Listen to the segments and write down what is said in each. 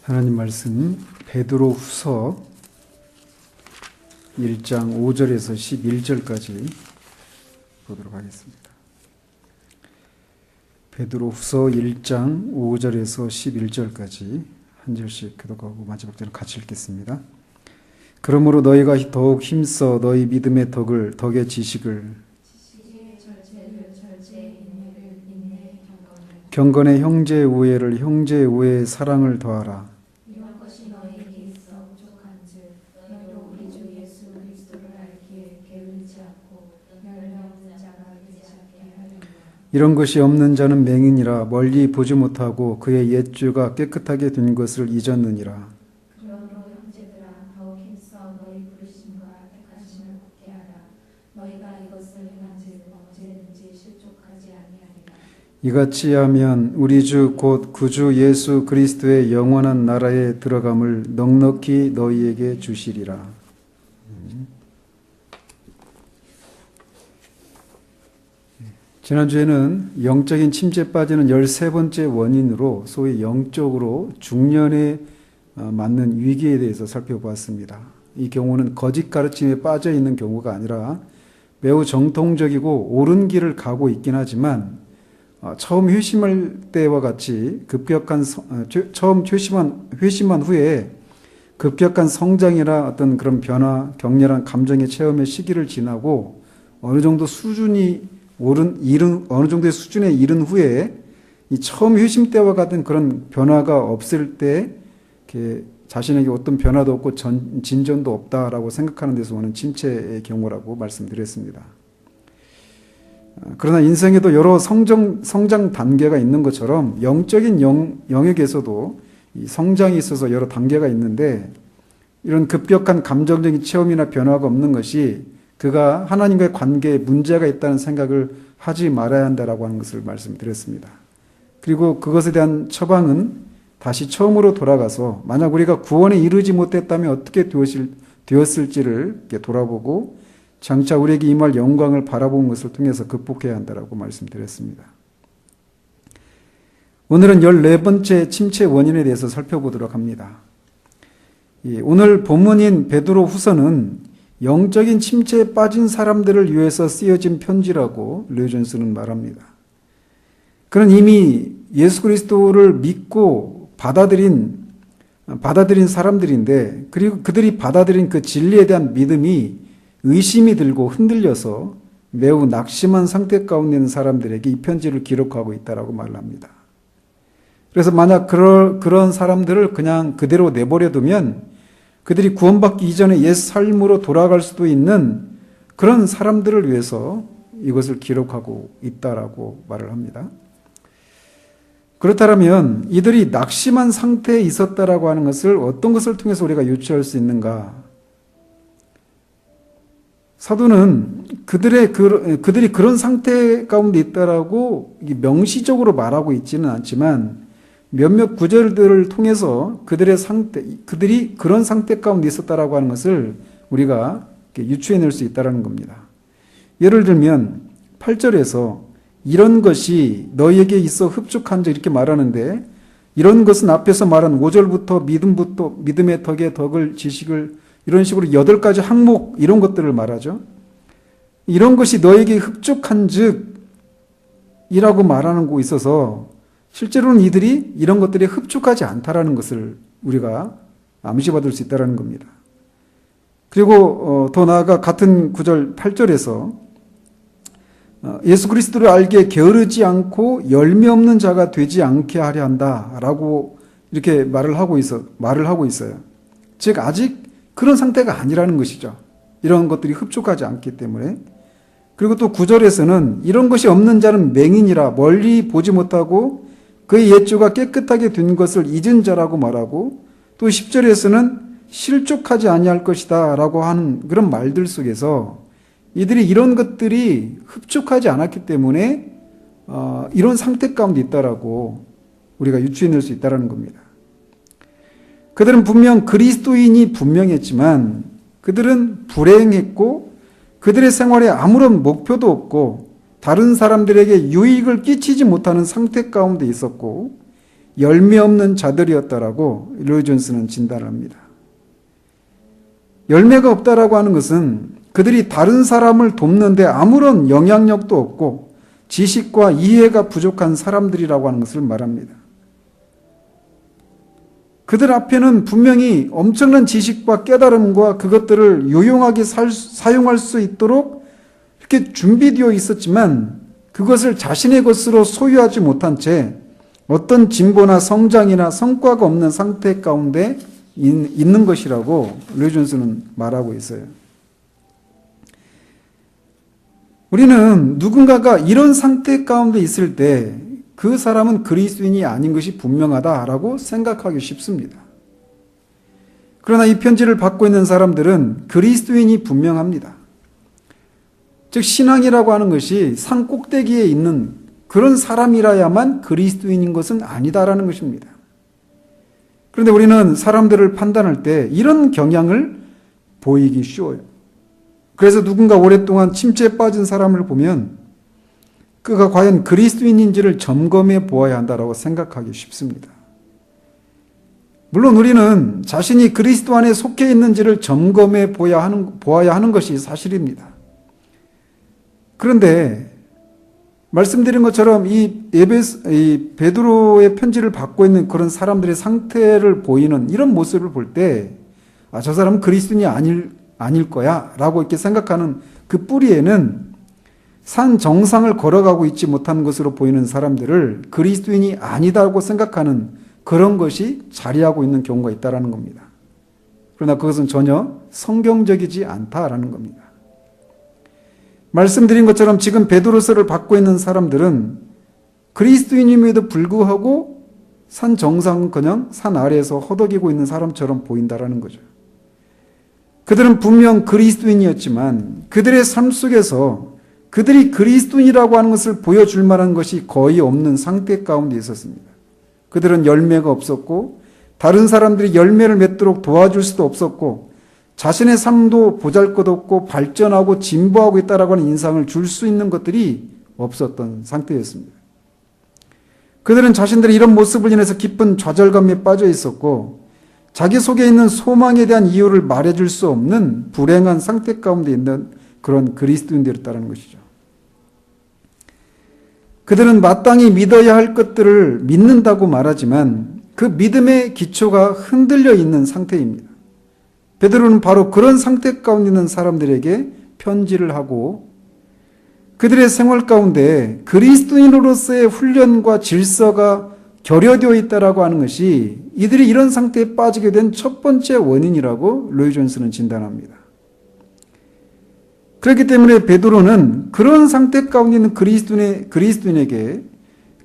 하나님 말씀 베드로후서 1장 5절에서 11절까지 보도록 하겠습니다. 베드로후서 1장 5절에서 11절까지 한 절씩 교독하고 마지막 절은 같이 읽겠습니다. 그러므로 너희가 더욱 힘써 너희 믿음의 덕의 지식을 경건의 형제의 우애를 형제의 우애의 사랑을 더하라. 이런 것이 너희에게 있어 부족한즉 너희로 우리 주 예수 그리스도를 알기에 게으르지 않고 열매 없는 자가 되지 않게 하려니와. 이런 것이 없는 자는 맹인이라 멀리 보지 못하고 그의 옛죄가 깨끗하게 된 것을 잊었느니라. 그러므로 형제들아 더욱 힘써 너희 부르심과 택하심을 굳게 하라. 너희가 이것을 행한즉 언제든지 실족하지 아니하리라. 이같이 하면 우리 주 곧 구주 예수 그리스도의 영원한 나라에 들어감을 넉넉히 너희에게 주시리라. 지난주에는 영적인 침체에 빠지는 13번째 원인으로 소위 영적으로 중년에 맞는 위기에 대해서 살펴보았습니다. 이 경우는 거짓 가르침에 빠져 있는 경우가 아니라 매우 정통적이고 옳은 길을 가고 있긴 하지만 처음 회심할 때와 같이 처음 회심한 후에 급격한 성장이나 어떤 그런 변화, 격렬한 감정의 체험의 시기를 지나고 어느 정도의 수준에 이른 후에 이 처음 회심 때와 같은 그런 변화가 없을 때 이렇게 자신에게 어떤 변화도 없고 진전도 없다라고 생각하는 데서 오는 침체의 경우라고 말씀드렸습니다. 그러나 인생에도 여러 성장 단계가 있는 것처럼 영적인 영역에서도 이 성장이 있어서 여러 단계가 있는데 이런 급격한 감정적인 체험이나 변화가 없는 것이 그가 하나님과의 관계에 문제가 있다는 생각을 하지 말아야 한다라고 하는 것을 말씀드렸습니다. 그리고 그것에 대한 처방은 다시 처음으로 돌아가서 만약 우리가 구원에 이르지 못했다면 어떻게 되었을지를 이렇게 돌아보고 장차 우리에게 임할 영광을 바라본 것을 통해서 극복해야 한다라고 말씀드렸습니다. 오늘은 14번째 침체 원인에 대해서 살펴보도록 합니다. 오늘 본문인 베드로 후서는 영적인 침체에 빠진 사람들을 위해서 쓰여진 편지라고 르존스는 말합니다. 그는 이미 예수 그리스도를 믿고 받아들인 사람들인데 그리고 그들이 받아들인 그 진리에 대한 믿음이 의심이 들고 흔들려서 매우 낙심한 상태 가운데 있는 사람들에게 이 편지를 기록하고 있다라고 말을 합니다. 그래서 만약 그런 사람들을 그냥 그대로 내버려두면 그들이 구원받기 이전에 옛 삶으로 돌아갈 수도 있는 그런 사람들을 위해서 이것을 기록하고 있다라고 말을 합니다. 그렇다면 이들이 낙심한 상태에 있었다라고 하는 것을 어떤 것을 통해서 우리가 유추할 수 있는가? 사도는 그들이 그런 상태 가운데 있다라고 명시적으로 말하고 있지는 않지만 몇몇 구절들을 통해서 그들이 그런 상태 가운데 있었다라고 하는 것을 우리가 유추해낼 수 있다라는 겁니다. 예를 들면 8절에서 이런 것이 너희에게 있어 흡족한즉 이렇게 말하는데 이런 것은 앞에서 말한 5절부터 믿음의 덕을 지식을 이런 식으로 8가지 항목 이런 것들을 말하죠. 이런 것이 너에게 흡족한즉 이라고 말하는 곳에 있어서 실제로는 이들이 이런 것들이 흡족하지 않다라는 것을 우리가 암시받을 수 있다는 겁니다. 그리고 더 나아가 같은 9절 8절에서 예수 그리스도를 알기에 게으르지 않고 열매 없는 자가 되지 않게 하려 한다라고 이렇게 말을 하고 있어요. 즉 아직 그런 상태가 아니라는 것이죠. 이런 것들이 흡족하지 않기 때문에. 그리고 또 9절에서는 이런 것이 없는 자는 맹인이라 멀리 보지 못하고 그의 옛죄가 깨끗하게 된 것을 잊은 자라고 말하고 또 10절에서는 실족하지 아니할 것이다 라고 하는 그런 말들 속에서 이들이 이런 것들이 흡족하지 않았기 때문에 이런 상태 가운데 있다라고 우리가 유추해낼 수 있다는 겁니다. 그들은 분명 그리스도인이 분명했지만 그들은 불행했고 그들의 생활에 아무런 목표도 없고 다른 사람들에게 유익을 끼치지 못하는 상태 가운데 있었고 열매 없는 자들이었다라고 로이 존스는 진단합니다. 열매가 없다라고 하는 것은 그들이 다른 사람을 돕는데 아무런 영향력도 없고 지식과 이해가 부족한 사람들이라고 하는 것을 말합니다. 그들 앞에는 분명히 엄청난 지식과 깨달음과 그것들을 유용하게 사용할 수 있도록 이렇게 준비되어 있었지만 그것을 자신의 것으로 소유하지 못한 채 어떤 진보나 성장이나 성과가 없는 상태 가운데 있는 것이라고 로이 존스는 말하고 있어요. 우리는 누군가가 이런 상태 가운데 있을 때 그 사람은 그리스도인이 아닌 것이 분명하다라고 생각하기 쉽습니다. 그러나 이 편지를 받고 있는 사람들은 그리스도인이 분명합니다. 즉 신앙이라고 하는 것이 산 꼭대기에 있는 그런 사람이라야만 그리스도인인 것은 아니다라는 것입니다. 그런데 우리는 사람들을 판단할 때 이런 경향을 보이기 쉬워요. 그래서 누군가 오랫동안 침체에 빠진 사람을 보면 그가 과연 그리스도인인지를 점검해 보아야 한다고 생각하기 쉽습니다. 물론 우리는 자신이 그리스도 안에 속해 있는지를 점검해 보아야 하는 것이 사실입니다. 그런데 말씀드린 것처럼 이 베드로의 편지를 받고 있는 그런 사람들의 상태를 보이는 이런 모습을 볼 때 저 사람은 그리스도인이 아닐 거야 라고 이렇게 생각하는 그 뿌리에는 산 정상을 걸어가고 있지 못한 것으로 보이는 사람들을 그리스도인이 아니다고 생각하는 그런 것이 자리하고 있는 경우가 있다는 겁니다. 그러나 그것은 전혀 성경적이지 않다라는 겁니다. 말씀드린 것처럼 지금 베드로서를 받고 있는 사람들은 그리스도인임에도 불구하고 산 정상은커녕 산 아래에서 허덕이고 있는 사람처럼 보인다라는 거죠. 그들은 분명 그리스도인이었지만 그들의 삶 속에서 그들이 그리스도인이라고 하는 것을 보여줄 만한 것이 거의 없는 상태 가운데 있었습니다. 그들은 열매가 없었고 다른 사람들이 열매를 맺도록 도와줄 수도 없었고 자신의 삶도 보잘것없고 발전하고 진보하고 있다라고 하는 인상을 줄 수 있는 것들이 없었던 상태였습니다. 그들은 자신들의 이런 모습을 인해서 깊은 좌절감에 빠져 있었고 자기 속에 있는 소망에 대한 이유를 말해줄 수 없는 불행한 상태 가운데 있는 그런 그리스도인들이었다는 것이죠. 그들은 마땅히 믿어야 할 것들을 믿는다고 말하지만 그 믿음의 기초가 흔들려 있는 상태입니다. 베드로는 바로 그런 상태 가운데 있는 사람들에게 편지를 하고 그들의 생활 가운데 그리스도인으로서의 훈련과 질서가 결여되어 있다라고 하는 것이 이들이 이런 상태에 빠지게 된 첫 번째 원인이라고 로이 존스는 진단합니다. 그렇기 때문에 베드로는 그런 상태 가운데 있는 그리스도인에게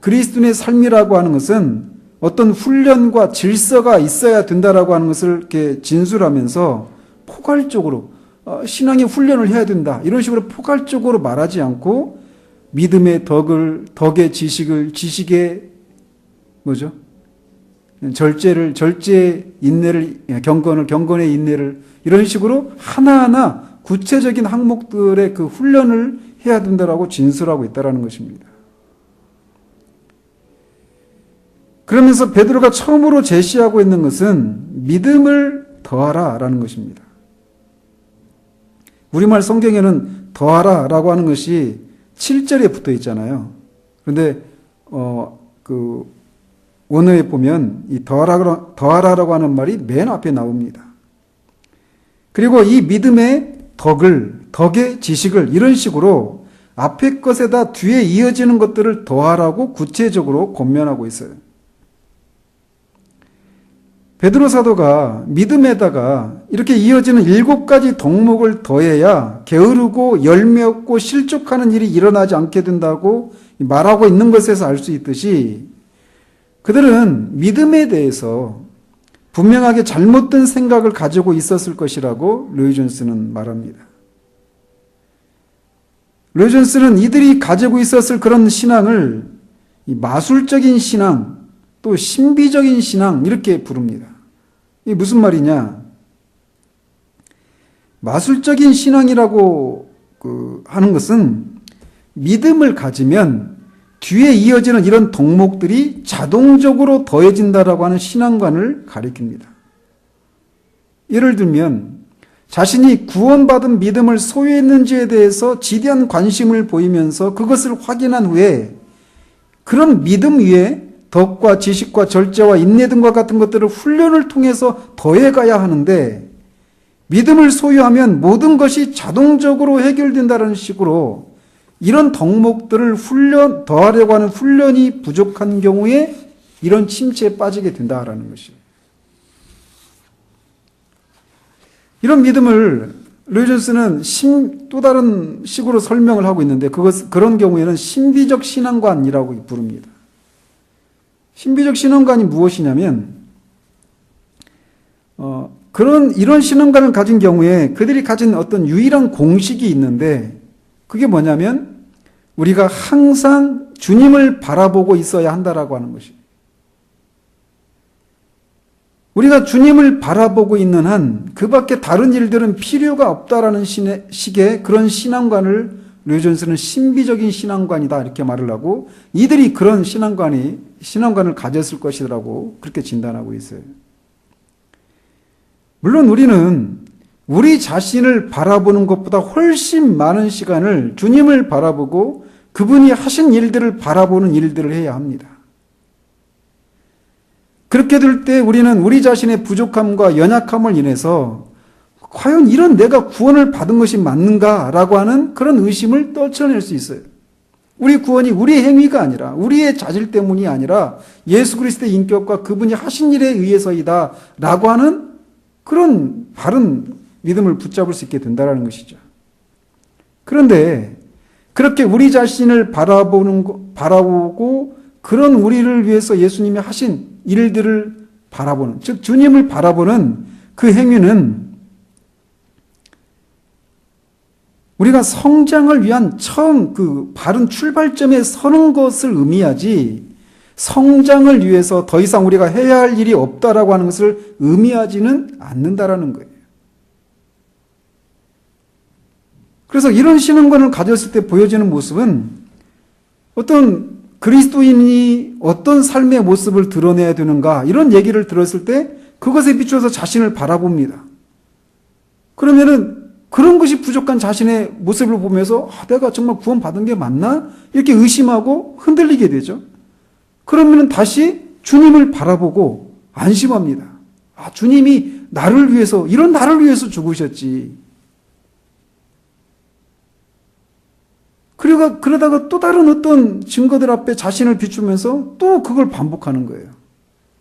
그리스도인의 삶이라고 하는 것은 어떤 훈련과 질서가 있어야 된다라고 하는 것을 이렇게 진술하면서 포괄적으로 신앙의 훈련을 해야 된다 이런 식으로 포괄적으로 말하지 않고 믿음의 덕의 지식의 뭐죠? 절제 인내를 경건의 인내를 이런 식으로 하나하나 구체적인 항목들의 그 훈련을 해야 된다라고 진술하고 있다라는 것입니다. 그러면서 베드로가 처음으로 제시하고 있는 것은 믿음을 더하라라는 것입니다. 우리말 성경에는 더하라라고 하는 것이 7절에 붙어 있잖아요. 그런데 원어에 보면 이 더하라라고 하는 말이 맨 앞에 나옵니다. 그리고 이 믿음의 덕의 지식을 이런 식으로 앞에 것에다 뒤에 이어지는 것들을 더하라고 구체적으로 권면하고 있어요. 베드로 사도가 믿음에다가 이렇게 이어지는 7가지 덕목을 더해야 게으르고 열매 없고 실족하는 일이 일어나지 않게 된다고 말하고 있는 것에서 알 수 있듯이 그들은 믿음에 대해서 분명하게 잘못된 생각을 가지고 있었을 것이라고 로이 존스는 말합니다. 로이 존스는 이들이 가지고 있었을 그런 신앙을 마술적인 신앙, 또 신비적인 신앙 이렇게 부릅니다. 이게 무슨 말이냐? 마술적인 신앙이라고 하는 것은 믿음을 가지면 뒤에 이어지는 이런 덕목들이 자동적으로 더해진다라고 하는 신앙관을 가리킵니다. 예를 들면 자신이 구원받은 믿음을 소유했는지에 대해서 지대한 관심을 보이면서 그것을 확인한 후에 그런 믿음 위에 덕과 지식과 절제와 인내 등과 같은 것들을 훈련을 통해서 더해가야 하는데, 믿음을 소유하면 모든 것이 자동적으로 해결된다는 식으로 이런 덕목들을 더하려고 하는 훈련이 부족한 경우에 이런 침체에 빠지게 된다라는 것이에요. 이런 믿음을 로이존스는 또 다른 식으로 설명을 하고 있는데, 그런 경우에는 신비적 신앙관이라고 부릅니다. 신비적 신앙관이 무엇이냐면, 이런 신앙관을 가진 경우에 그들이 가진 어떤 유일한 공식이 있는데, 그게 뭐냐면, 우리가 항상 주님을 바라보고 있어야 한다라고 하는 것이에요. 우리가 주님을 바라보고 있는 한 그 밖에 다른 일들은 필요가 없다라는 식의 그런 신앙관을 류존스는 신비적인 신앙관이다 이렇게 말을 하고, 이들이 그런 신앙관을 가졌을 것이라고 그렇게 진단하고 있어요. 물론 우리는 우리 자신을 바라보는 것보다 훨씬 많은 시간을 주님을 바라보고 그분이 하신 일들을 바라보는 일들을 해야 합니다. 그렇게 될 때 우리는 우리 자신의 부족함과 연약함을 인해서 과연 이런 내가 구원을 받은 것이 맞는가라고 하는 그런 의심을 떨쳐낼 수 있어요. 우리 구원이 우리의 행위가 아니라, 우리의 자질 때문이 아니라 예수 그리스도의 인격과 그분이 하신 일에 의해서이다 라고 하는 그런 바른 믿음을 붙잡을 수 있게 된다는 것이죠. 그런데 그렇게 우리 자신을 바라보고 그런 우리를 위해서 예수님이 하신 일들을 바라보는, 즉 주님을 바라보는 그 행위는 우리가 성장을 위한 처음 그 바른 출발점에 서는 것을 의미하지, 성장을 위해서 더 이상 우리가 해야 할 일이 없다라고 하는 것을 의미하지는 않는다라는 거예요. 그래서 이런 신앙관을 가졌을 때 보여지는 모습은 어떤 그리스도인이 어떤 삶의 모습을 드러내야 되는가, 이런 얘기를 들었을 때 그것에 비추어서 자신을 바라봅니다. 그러면은 그런 것이 부족한 자신의 모습을 보면서 내가 정말 구원받은 게 맞나? 이렇게 의심하고 흔들리게 되죠. 그러면은 다시 주님을 바라보고 안심합니다. 주님이 나를 위해서, 이런 나를 위해서 죽으셨지. 그러다가 또 다른 어떤 증거들 앞에 자신을 비추면서 또 그걸 반복하는 거예요.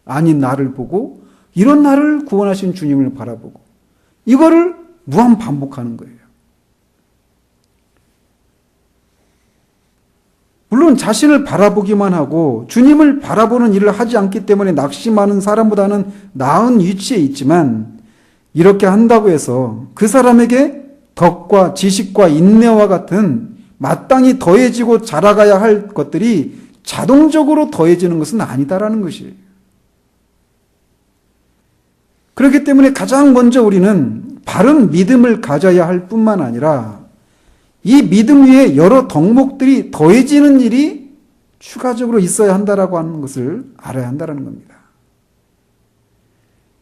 아닌 나를 보고, 이런 나를 구원하신 주님을 바라보고, 이거를 무한 반복하는 거예요. 물론 자신을 바라보기만 하고 주님을 바라보는 일을 하지 않기 때문에 낙심하는 사람보다는 나은 위치에 있지만, 이렇게 한다고 해서 그 사람에게 덕과 지식과 인내와 같은 마땅히 더해지고 자라가야 할 것들이 자동적으로 더해지는 것은 아니다라는 것이에요. 그렇기 때문에 가장 먼저 우리는 바른 믿음을 가져야 할 뿐만 아니라 이 믿음 위에 여러 덕목들이 더해지는 일이 추가적으로 있어야 한다라고 하는 것을 알아야 한다는 겁니다.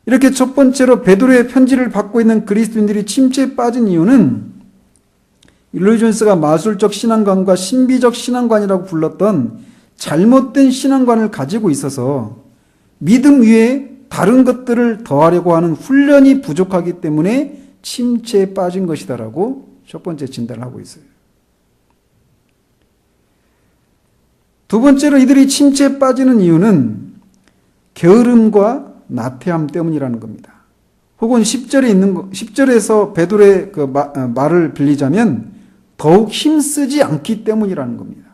이렇게 첫 번째로 베드로의 편지를 받고 있는 그리스도인들이 침체에 빠진 이유는 로이 존스가 마술적 신앙관과 신비적 신앙관이라고 불렀던 잘못된 신앙관을 가지고 있어서 믿음 위에 다른 것들을 더하려고 하는 훈련이 부족하기 때문에 침체에 빠진 것이다라고 첫 번째 진단을 하고 있어요. 두 번째로 이들이 침체에 빠지는 이유는 게으름과 나태함 때문이라는 겁니다. 혹은 10절에서 베드로의 그 말을 빌리자면 더욱 힘쓰지 않기 때문이라는 겁니다.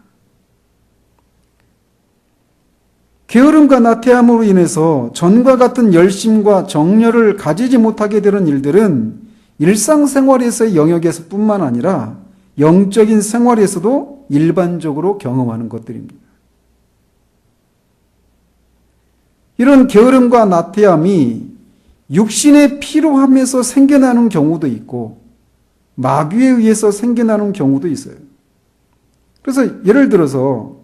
게으름과 나태함으로 인해서 전과 같은 열심과 정열을 가지지 못하게 되는 일들은 일상생활에서의 영역에서 뿐만 아니라 영적인 생활에서도 일반적으로 경험하는 것들입니다. 이런 게으름과 나태함이 육신의 피로함에서 생겨나는 경우도 있고 마귀에 의해서 생겨나는 경우도 있어요. 그래서 예를 들어서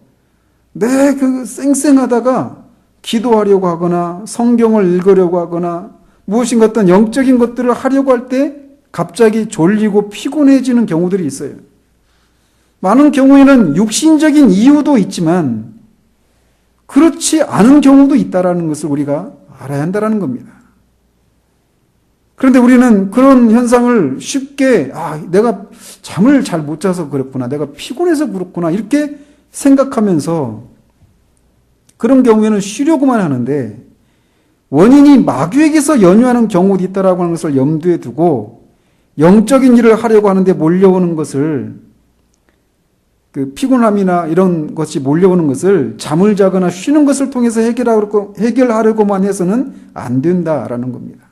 그 쌩쌩하다가 기도하려고 하거나 성경을 읽으려고 하거나 무엇인가 어떤 영적인 것들을 하려고 할 때 갑자기 졸리고 피곤해지는 경우들이 있어요. 많은 경우에는 육신적인 이유도 있지만 그렇지 않은 경우도 있다라는 것을 우리가 알아야 한다는 겁니다. 그런데 우리는 그런 현상을 쉽게 내가 잠을 잘 못 자서 그렇구나, 내가 피곤해서 그렇구나 이렇게 생각하면서 그런 경우에는 쉬려고만 하는데 원인이 마귀에게서 연유하는 경우도 있다라고 하는 것을 염두에 두고 영적인 일을 하려고 하는데 몰려오는 것을 그 피곤함이나 이런 것이 몰려오는 것을 잠을 자거나 쉬는 것을 통해서 해결하려고만 해서는 안 된다라는 겁니다.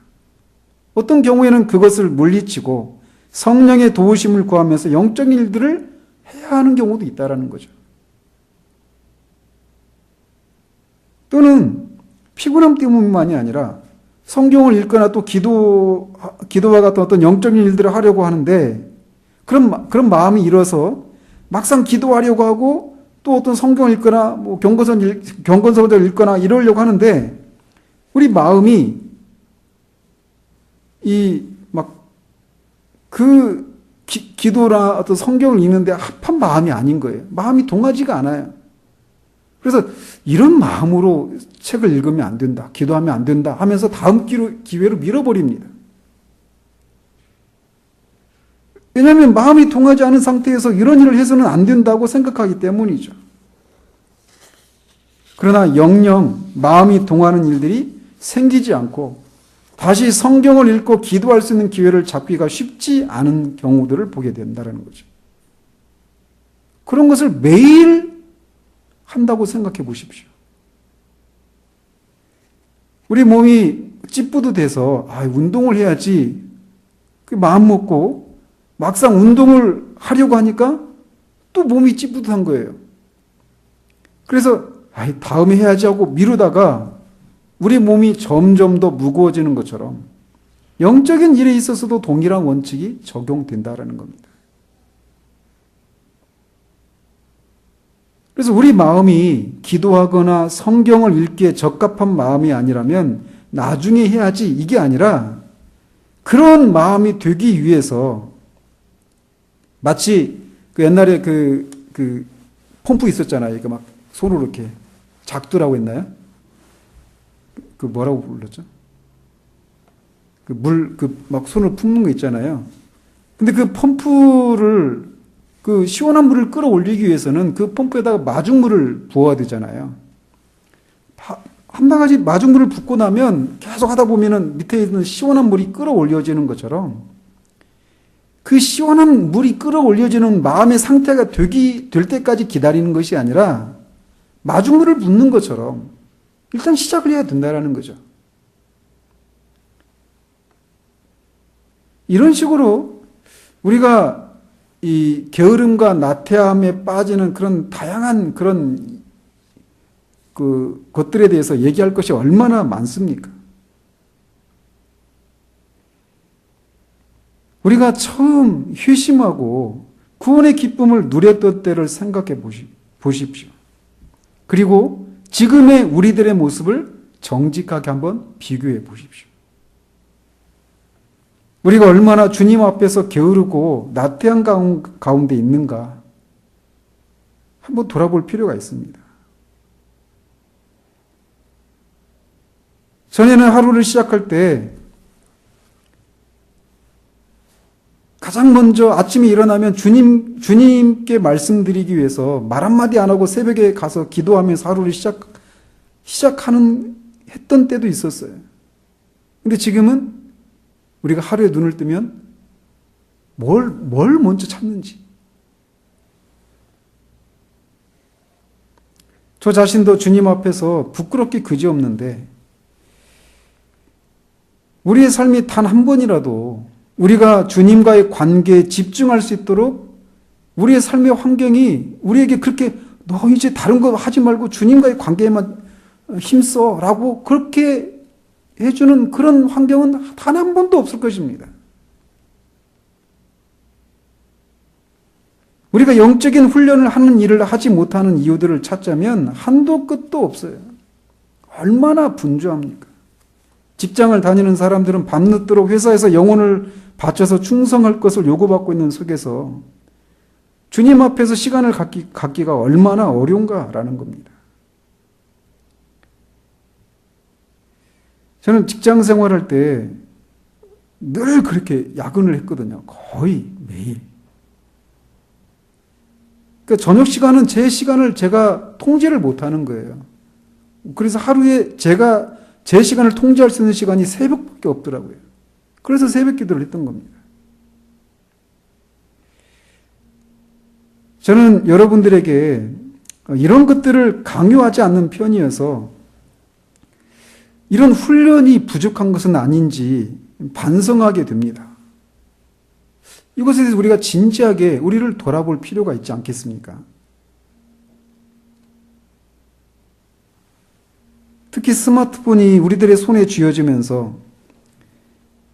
어떤 경우에는 그것을 물리치고 성령의 도우심을 구하면서 영적인 일들을 해야 하는 경우도 있다라는 거죠. 또는 피곤함 때문만이 아니라 성경을 읽거나 또 기도와 같은 어떤 영적인 일들을 하려고 하는데 그런 마음이 일어서 막상 기도하려고 하고 또 어떤 성경을 읽거나 뭐 경건서를 읽거나 이러려고 하는데 우리 마음이 기도나 어떤 성경을 읽는데 합한 마음이 아닌 거예요. 마음이 동하지가 않아요. 그래서 이런 마음으로 책을 읽으면 안 된다, 기도하면 안 된다 하면서 다음 기회로 밀어버립니다. 왜냐하면 마음이 통하지 않은 상태에서 이런 일을 해서는 안 된다고 생각하기 때문이죠. 그러나 영영 마음이 통하는 일들이 생기지 않고 다시 성경을 읽고 기도할 수 있는 기회를 잡기가 쉽지 않은 경우들을 보게 된다는 거죠. 그런 것을 매일 한다고 생각해 보십시오. 우리 몸이 찌뿌듯해서 운동을 해야지 그 마음 먹고 막상 운동을 하려고 하니까 또 몸이 찌뿌듯한 거예요. 그래서 다음에 해야지 하고 미루다가 우리 몸이 점점 더 무거워지는 것처럼 영적인 일에 있어서도 동일한 원칙이 적용된다는 겁니다. 그래서 우리 마음이 기도하거나 성경을 읽기에 적합한 마음이 아니라면 나중에 해야지 이게 아니라 그런 마음이 되기 위해서 마치 그 옛날에 그 펌프 있었잖아요. 막 손으로 이렇게 작두라고 했나요? 그 뭐라고 불렀죠? 막 손을 품는 거 있잖아요. 근데 그 펌프를 그 시원한 물을 끌어올리기 위해서는 그 펌프에다가 마중물을 부어야 되잖아요. 한 바가지 마중물을 붓고 나면 계속 하다 보면은 밑에 있는 시원한 물이 끌어올려지는 것처럼 그 시원한 물이 끌어올려지는 마음의 상태가 될 때까지 기다리는 것이 아니라 마중물을 붓는 것처럼 일단 시작을 해야 된다는 거죠. 이런 식으로 우리가 이 게으름과 나태함에 빠지는 그런 다양한 그런 것들에 대해서 얘기할 것이 얼마나 많습니까? 우리가 처음 회심하고 구원의 기쁨을 누렸던 때를 생각해 보십시오. 그리고 지금의 우리들의 모습을 정직하게 한번 비교해 보십시오. 우리가 얼마나 주님 앞에서 게으르고 나태한 가운데 있는가 한번 돌아볼 필요가 있습니다. 전에는 하루를 시작할 때 가장 먼저 아침에 일어나면 주님께 말씀드리기 위해서 말 한마디 안 하고 새벽에 가서 기도하면서 하루를 했던 때도 있었어요. 근데 지금은 우리가 하루에 눈을 뜨면 뭘 먼저 찾는지. 저 자신도 주님 앞에서 부끄럽기 그지없는데 우리의 삶이 단 한 번이라도 우리가 주님과의 관계에 집중할 수 있도록 우리의 삶의 환경이 우리에게 그렇게 너 이제 다른 거 하지 말고 주님과의 관계에만 힘써 라고 그렇게 해주는 그런 환경은 단 한 번도 없을 것입니다. 우리가 영적인 훈련을 하는 일을 하지 못하는 이유들을 찾자면 한도 끝도 없어요. 얼마나 분주합니까? 직장을 다니는 사람들은 밤늦도록 회사에서 영혼을 바쳐서 충성할 것을 요구받고 있는 속에서 주님 앞에서 시간을 갖기가 얼마나 어려운가라는 겁니다. 저는 직장 생활할 때 늘 그렇게 야근을 했거든요. 거의 매일. 그러니까 저녁 시간은 제 시간을 제가 통제를 못하는 거예요. 그래서 하루에 제 시간을 통제할 수 있는 시간이 새벽밖에 없더라고요. 그래서 새벽 기도를 했던 겁니다. 저는 여러분들에게 이런 것들을 강요하지 않는 편이어서 이런 훈련이 부족한 것은 아닌지 반성하게 됩니다. 이것에 대해서 우리가 진지하게 우리를 돌아볼 필요가 있지 않겠습니까? 특히 스마트폰이 우리들의 손에 쥐어지면서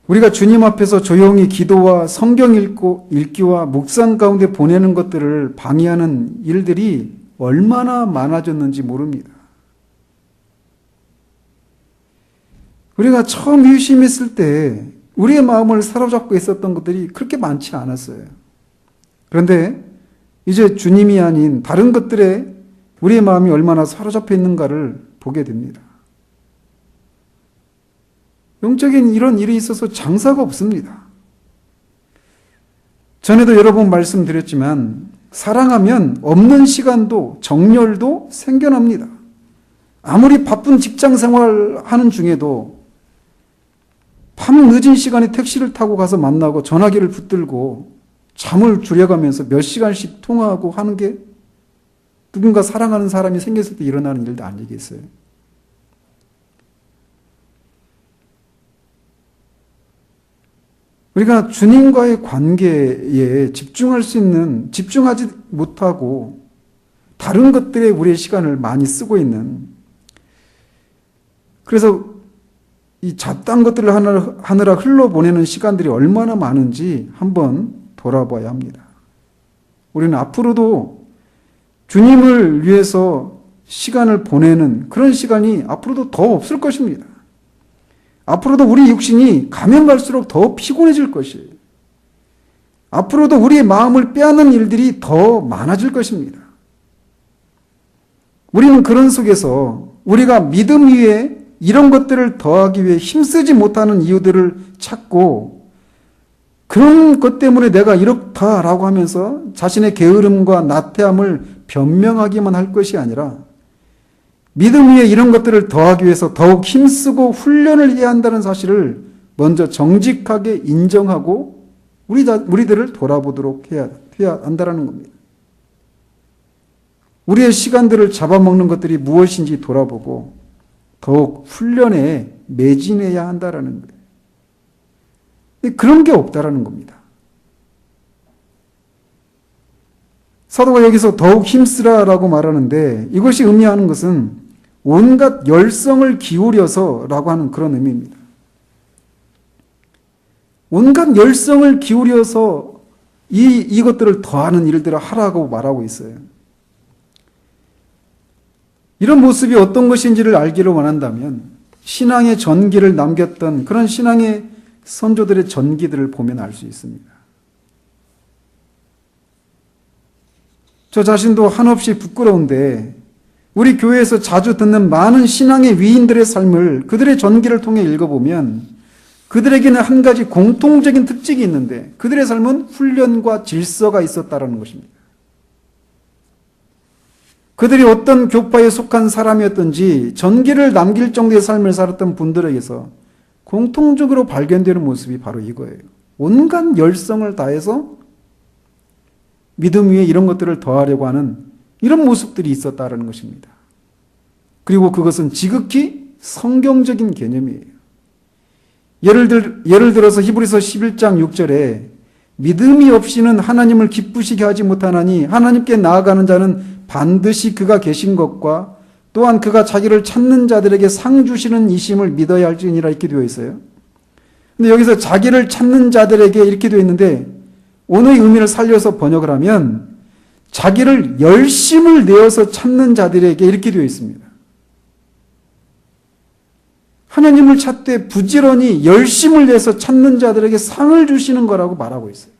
우리가 주님 앞에서 조용히 기도와 성경 읽기와 묵상 가운데 보내는 것들을 방해하는 일들이 얼마나 많아졌는지 모릅니다. 우리가 처음 유심했을 때 우리의 마음을 사로잡고 있었던 것들이 그렇게 많지 않았어요. 그런데 이제 주님이 아닌 다른 것들에 우리의 마음이 얼마나 사로잡혀 있는가를 보게 됩니다. 영적인 이런 일이 있어서 장사가 없습니다. 전에도 여러 번 말씀드렸지만 사랑하면 없는 시간도 정열도 생겨납니다. 아무리 바쁜 직장 생활하는 중에도 밤 늦은 시간에 택시를 타고 가서 만나고 전화기를 붙들고 잠을 줄여가면서 몇 시간씩 통화하고 하는 게 누군가 사랑하는 사람이 생겼을 때 일어나는 일도 아니겠어요. 우리가 주님과의 관계에 집중하지 못하고 다른 것들에 우리의 시간을 많이 쓰고 있는, 그래서 이 잡다한 것들을 하느라 흘러보내는 시간들이 얼마나 많은지 한번 돌아봐야 합니다. 우리는 앞으로도 주님을 위해서 시간을 보내는 그런 시간이 앞으로도 더 없을 것입니다. 앞으로도 우리 육신이 가면 갈수록 더 피곤해질 것이에요. 앞으로도 우리의 마음을 빼앗는 일들이 더 많아질 것입니다. 우리는 그런 속에서 우리가 믿음 위에 이런 것들을 더하기 위해 힘쓰지 못하는 이유들을 찾고 그런 것 때문에 내가 이렇다라고 하면서 자신의 게으름과 나태함을 변명하기만 할 것이 아니라 믿음 위에 이런 것들을 더하기 위해서 더욱 힘쓰고 훈련을 해야 한다는 사실을 먼저 정직하게 인정하고 우리들을 돌아보도록 해야 한다는 겁니다. 우리의 시간들을 잡아먹는 것들이 무엇인지 돌아보고 더욱 훈련에 매진해야 한다는 거예요. 근데 그런 게 없다라는 겁니다. 사도가 여기서 더욱 힘쓰라라고 말하는데 이것이 의미하는 것은 온갖 열성을 기울여서라고 하는 그런 의미입니다. 온갖 열성을 기울여서 이것들을 더하는 일들을 하라고 말하고 있어요. 이런 모습이 어떤 것인지를 알기를 원한다면 신앙의 전기를 남겼던 그런 신앙의 선조들의 전기들을 보면 알 수 있습니다. 저 자신도 한없이 부끄러운데 우리 교회에서 자주 듣는 많은 신앙의 위인들의 삶을 그들의 전기를 통해 읽어보면 그들에게는 한 가지 공통적인 특징이 있는데 그들의 삶은 훈련과 질서가 있었다는 것입니다. 그들이 어떤 교파에 속한 사람이었든지 전기를 남길 정도의 삶을 살았던 분들에게서 공통적으로 발견되는 모습이 바로 이거예요. 온갖 열성을 다해서 믿음 위에 이런 것들을 더하려고 하는 이런 모습들이 있었다는 것입니다. 그리고 그것은 지극히 성경적인 개념이에요. 예를 들어서 히브리서 11장 6절에 믿음이 없이는 하나님을 기쁘시게 하지 못하나니 하나님께 나아가는 자는 반드시 그가 계신 것과 또한 그가 자기를 찾는 자들에게 상 주시는 이심을 믿어야 할지니라 이렇게 되어 있어요. 근데 여기서 자기를 찾는 자들에게 이렇게 되어 있는데 오늘의 의미를 살려서 번역을 하면 자기를 열심을 내어서 찾는 자들에게 이렇게 되어 있습니다. 하나님을 찾되 부지런히 열심을 내서 찾는 자들에게 상을 주시는 거라고 말하고 있어요.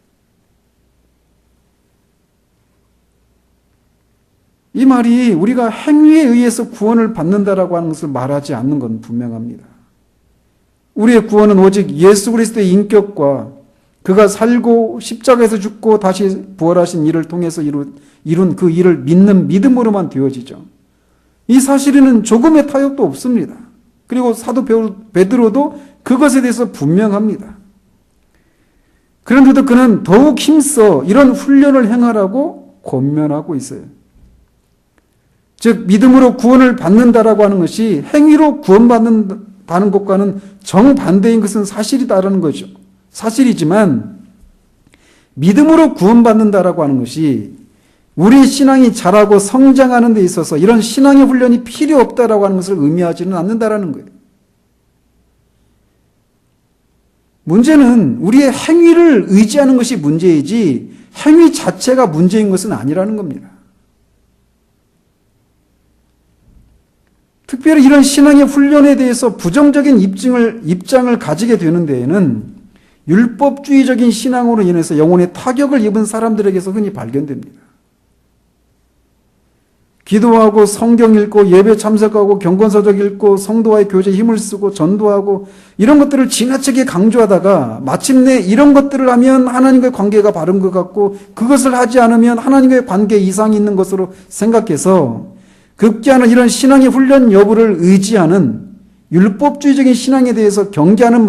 이 말이 우리가 행위에 의해서 구원을 받는다라고 하는 것을 말하지 않는 건 분명합니다. 우리의 구원은 오직 예수 그리스도의 인격과 그가 살고 십자가에서 죽고 다시 부활하신 일을 통해서 이룬 그 일을 믿는 믿음으로만 되어지죠. 이 사실에는 조금의 타협도 없습니다. 그리고 사도 베드로도 그것에 대해서 분명합니다. 그런데도 그는 더욱 힘써 이런 훈련을 행하라고 권면하고 있어요. 즉 믿음으로 구원을 받는다라고 하는 것이 행위로 구원받는다는 것과는 정반대인 것은 사실이다라는 거죠. 사실이지만 믿음으로 구원받는다라고 하는 것이 우리 신앙이 자라고 성장하는 데 있어서 이런 신앙의 훈련이 필요 없다라고 하는 것을 의미하지는 않는다라는 거예요. 문제는 우리의 행위를 의지하는 것이 문제이지 행위 자체가 문제인 것은 아니라는 겁니다. 특별히 이런 신앙의 훈련에 대해서 부정적인 입장을 가지게 되는 데에는 율법주의적인 신앙으로 인해서 영혼의 타격을 입은 사람들에게서 흔히 발견됩니다. 기도하고 성경 읽고 예배 참석하고 경건서적 읽고 성도와의 교제에 힘을 쓰고 전도하고 이런 것들을 지나치게 강조하다가 마침내 이런 것들을 하면 하나님과의 관계가 바른 것 같고 그것을 하지 않으면 하나님과의 관계에 이상이 있는 것으로 생각해서 급기야는 이런 신앙의 훈련 여부를 의지하는 율법주의적인 신앙에 대해서 경계하는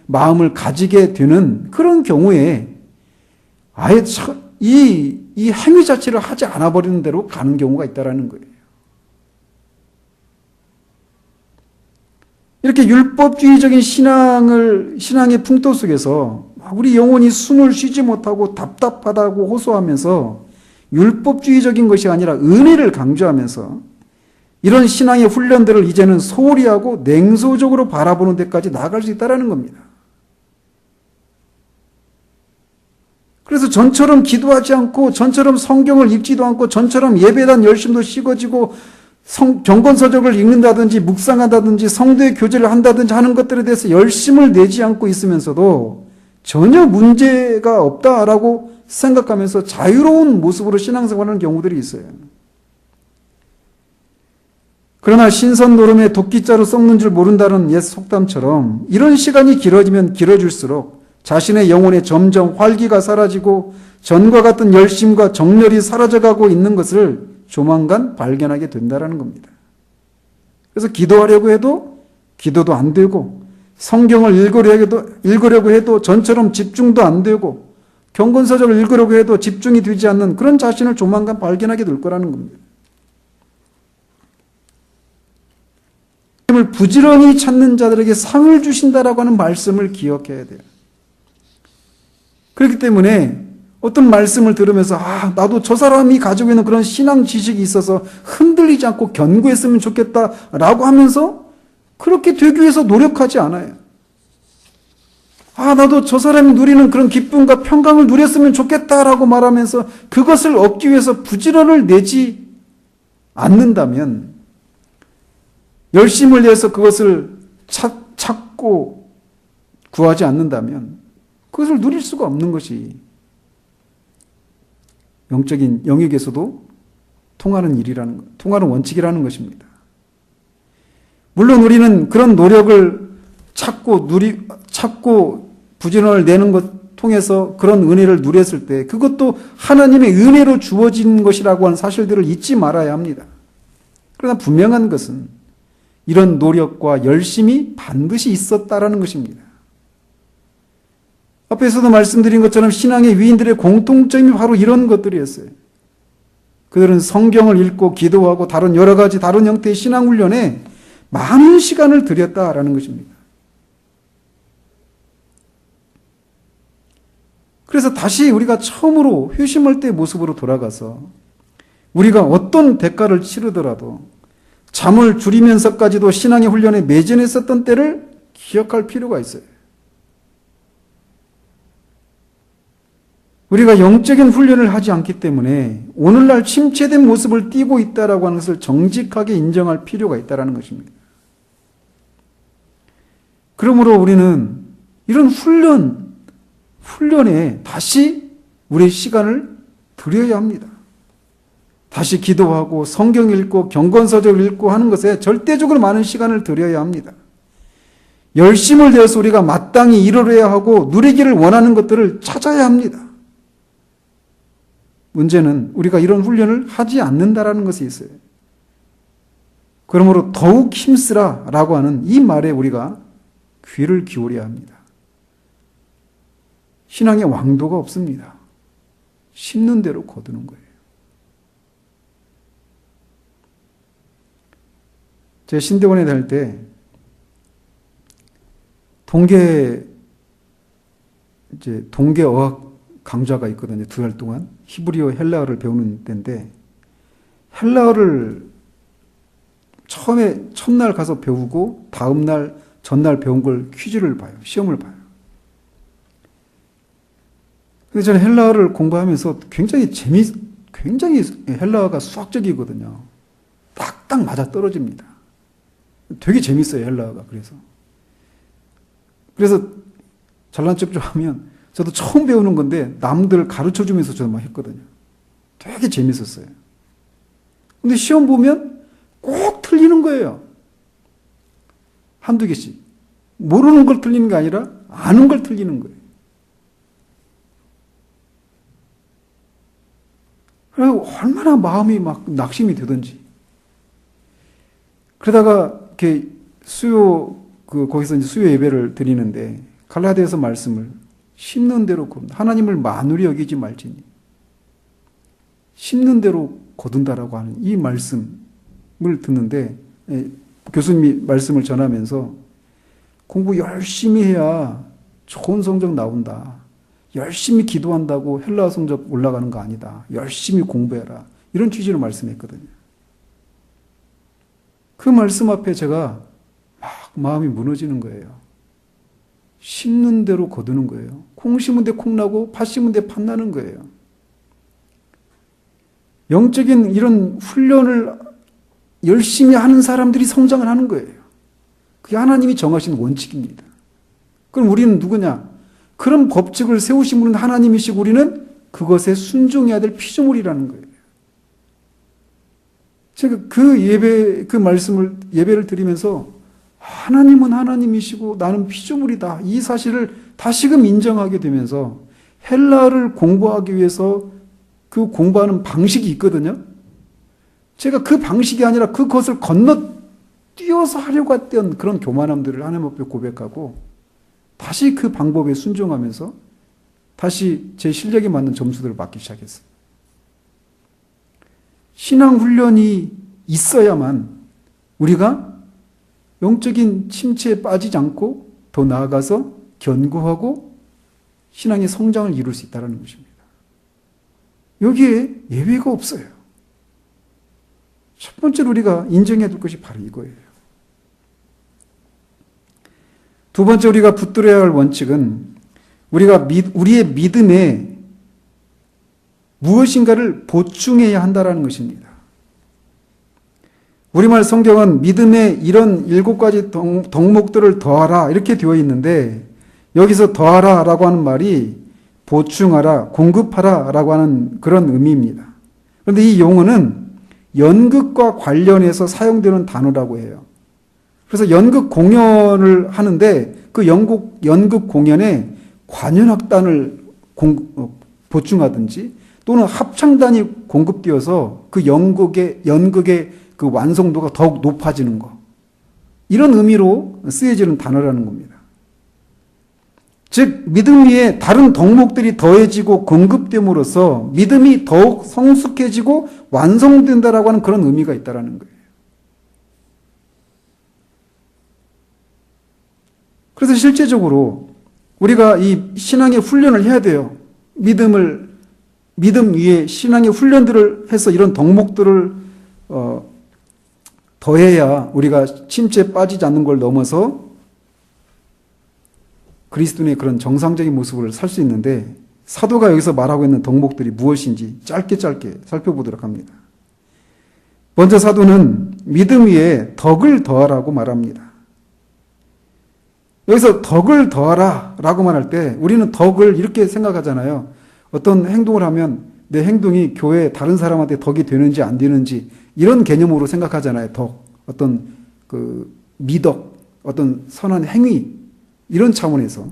마음을 가지게 되는 그런 경우에 아예 이 행위 자체를 하지 않아 버리는 대로 가는 경우가 있다라는 거예요. 이렇게 율법주의적인 신앙의 풍토 속에서 우리 영혼이 숨을 쉬지 못하고 답답하다고 호소하면서 율법주의적인 것이 아니라 은혜를 강조하면서 이런 신앙의 훈련들을 이제는 소홀히 하고 냉소적으로 바라보는 데까지 나아갈 수 있다는 겁니다. 그래서 전처럼 기도하지 않고 전처럼 성경을 읽지도 않고 전처럼 예배에 대한 열심도 식어지고 경건서적을 읽는다든지 묵상한다든지 성도의 교제를 한다든지 하는 것들에 대해서 열심을 내지 않고 있으면서도 전혀 문제가 없다라고 생각하면서 자유로운 모습으로 신앙생활하는 경우들이 있어요. 그러나 신선 노름에 도끼자루 썩는 줄 모른다는 옛 속담처럼 이런 시간이 길어지면 길어질수록 자신의 영혼에 점점 활기가 사라지고 전과 같은 열심과 정열이 사라져가고 있는 것을 조만간 발견하게 된다는 겁니다. 그래서 기도하려고 해도 기도도 안 되고 성경을 읽으려고 해도 전처럼 집중도 안 되고 경건서적을 읽으려고 해도 집중이 되지 않는 그런 자신을 조만간 발견하게 될 거라는 겁니다. 하나님을 부지런히 찾는 자들에게 상을 주신다라고 하는 말씀을 기억해야 돼요. 그렇기 때문에 어떤 말씀을 들으면서 나도 저 사람이 가지고 있는 그런 신앙 지식이 있어서 흔들리지 않고 견고했으면 좋겠다라고 하면서 그렇게 되기 위해서 노력하지 않아요. 나도 저 사람이 누리는 그런 기쁨과 평강을 누렸으면 좋겠다라고 말하면서 그것을 얻기 위해서 부지런을 내지 않는다면 열심을 내서 그것을 찾고 구하지 않는다면 그것을 누릴 수가 없는 것이 영적인 영역에서도 통하는 원칙이라는 것입니다. 물론 우리는 그런 노력을 찾고 부지런을 내는 것 통해서 그런 은혜를 누렸을 때 그것도 하나님의 은혜로 주어진 것이라고 하는 사실들을 잊지 말아야 합니다. 그러나 분명한 것은 이런 노력과 열심이 반드시 있었다라는 것입니다. 앞에서도 말씀드린 것처럼 신앙의 위인들의 공통점이 바로 이런 것들이었어요. 그들은 성경을 읽고 기도하고 다른 여러 가지 다른 형태의 신앙 훈련에 많은 시간을 들였다라는 것입니다. 그래서 다시 우리가 처음으로 회심할 때의 모습으로 돌아가서 우리가 어떤 대가를 치르더라도 잠을 줄이면서까지도 신앙의 훈련에 매진했었던 때를 기억할 필요가 있어요. 우리가 영적인 훈련을 하지 않기 때문에 오늘날 침체된 모습을 띠고 있다라고 하는 것을 정직하게 인정할 필요가 있다는 것입니다. 그러므로 우리는 이런 훈련에 다시 우리의 시간을 들여야 합니다. 다시 기도하고 성경 읽고 경건서적 읽고 하는 것에 절대적으로 많은 시간을 들여야 합니다. 열심을 내어서 우리가 마땅히 이루어야 하고 누리기를 원하는 것들을 찾아야 합니다. 문제는 우리가 이런 훈련을 하지 않는다라는 것이 있어요. 그러므로 더욱 힘쓰라라고 하는 이 말에 우리가 귀를 기울여야 합니다. 신앙의 왕도가 없습니다. 심는 대로 거두는 거예요. 제가 신대원에 다닐 때 동계 어학 강좌가 있거든요. 2달 동안 히브리어 헬라어를 배우는 때인데 헬라어를 처음에 첫날 가서 배우고 다음날 전날 배운 걸 퀴즈를 봐요. 시험을 봐요. 그래서 저는 헬라어를 공부하면서 굉장히 헬라어가 수학적이거든요. 딱딱 맞아 떨어집니다. 되게 재밌어요, 헬라어가. 그래서 잘난 척 좀 하면 저도 처음 배우는 건데 남들 가르쳐 주면서 저도 막 했거든요. 되게 재밌었어요. 근데 시험 보면 꼭 틀리는 거예요. 한두 개씩. 모르는 걸 틀리는 게 아니라 아는 걸 틀리는 거예요. 그래서 얼마나 마음이 막 낙심이 되든지. 그러다가 이렇게 거기서 이제 수요 예배를 드리는데 갈라디아서 말씀을 심는 대로 하나님을 만우리 여기지 말지니 심는 대로 거둔다라고 하는 이 말씀을 듣는데 교수님이 말씀을 전하면서 공부 열심히 해야 좋은 성적 나온다. 열심히 기도한다고 헬라어 성적 올라가는 거 아니다. 열심히 공부해라. 이런 취지로 말씀했거든요. 그 말씀 앞에 제가 막 마음이 무너지는 거예요. 심는 대로 거두는 거예요. 콩 심은 데 콩 나고 팥 심은 데 팥 나는 거예요. 영적인 이런 훈련을 열심히 하는 사람들이 성장을 하는 거예요. 그게 하나님이 정하신 원칙입니다. 그럼 우리는 누구냐? 그런 법칙을 세우신 분은 하나님이시고 우리는 그것에 순종해야 될 피조물이라는 거예요. 제가 그 말씀을 예배를 드리면서 하나님은 하나님이시고 나는 피조물이다. 이 사실을 다시금 인정하게 되면서 헬라어를 공부하기 위해서 그 공부하는 방식이 있거든요. 제가 그 방식이 아니라 그것을 건너뛰어서 하려고 했던 그런 교만함들을 하나님 앞에 고백하고 다시 그 방법에 순종하면서 다시 제 실력에 맞는 점수들을 받기 시작했어요. 신앙 훈련이 있어야만 우리가 영적인 침체에 빠지지 않고 더 나아가서 견고하고 신앙의 성장을 이룰 수 있다는 것입니다. 여기에 예외가 없어요. 첫 번째로 우리가 인정해야 될 것이 바로 이거예요. 두 번째 우리가 붙들어야 할 원칙은 우리의 믿음에 무엇인가를 보충해야 한다는 것입니다. 우리말 성경은 믿음에 이런 7가지 덕목들을 더하라 이렇게 되어 있는데 여기서 더하라 라고 하는 말이 보충하라, 공급하라 라고 하는 그런 의미입니다. 그런데 이 용어는 연극과 관련해서 사용되는 단어라고 해요. 그래서 연극 공연을 하는데 그 연극 공연에 관현악단을 보충하든지 또는 합창단이 공급되어서 그 연극의 그 완성도가 더욱 높아지는 것. 이런 의미로 쓰여지는 단어라는 겁니다. 즉 믿음 위에 다른 덕목들이 더해지고 공급됨으로써 믿음이 더욱 성숙해지고 완성된다라고 하는 그런 의미가 있다라는 거예요. 그래서 실제적으로 우리가 이 신앙의 훈련을 해야 돼요. 믿음 위에 신앙의 훈련들을 해서 이런 덕목들을 더해야 우리가 침체에 빠지지 않는 걸 넘어서 그리스도인의 그런 정상적인 모습을 살 수 있는데 사도가 여기서 말하고 있는 덕목들이 무엇인지 짧게 살펴보도록 합니다. 먼저 사도는 믿음 위에 덕을 더하라고 말합니다. 여기서 덕을 더하라 라고 말할 때 우리는 덕을 이렇게 생각하잖아요. 어떤 행동을 하면 내 행동이 교회 다른 사람한테 덕이 되는지 안 되는지 이런 개념으로 생각하잖아요. 덕, 어떤 미덕, 어떤 선한 행위 이런 차원에서